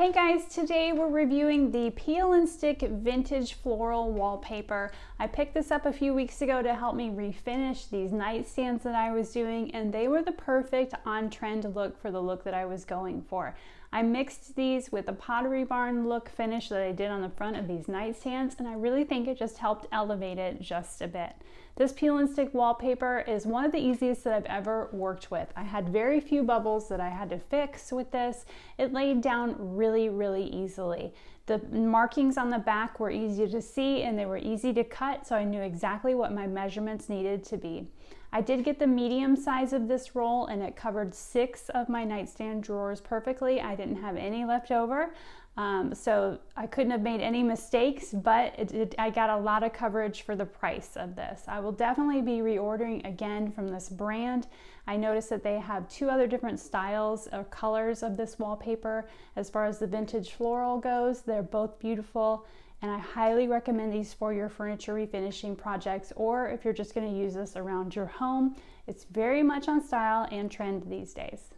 Hey guys, today we're reviewing the Peel and Stick Vintage Floral Wallpaper. I picked this up a few weeks ago to help me refinish these nightstands that I was doing, and they were the perfect on-trend look for the look that I was going for. I mixed these with the Pottery Barn look finish that I did on the front of these nightstands, and I really think it just helped elevate it just a bit. This Peel and Stick wallpaper is one of the easiest that I've ever worked with. I had very few bubbles that I had to fix with this. It laid down really easily. The markings on the back were easy to see and they were easy to cut, so I knew exactly what my measurements needed to be. I did get the medium size of this roll and it covered 6 of my nightstand drawers perfectly. I didn't have any left over. So I couldn't have made any mistakes, but I got a lot of coverage for the price of this. I will definitely be reordering again from this brand. I noticed that they have 2 other different styles or colors of this wallpaper. As far as the vintage floral goes, they're both beautiful, and I highly recommend these for your furniture refinishing projects, or if you're just going to use this around your home. It's very much on style and trend these days.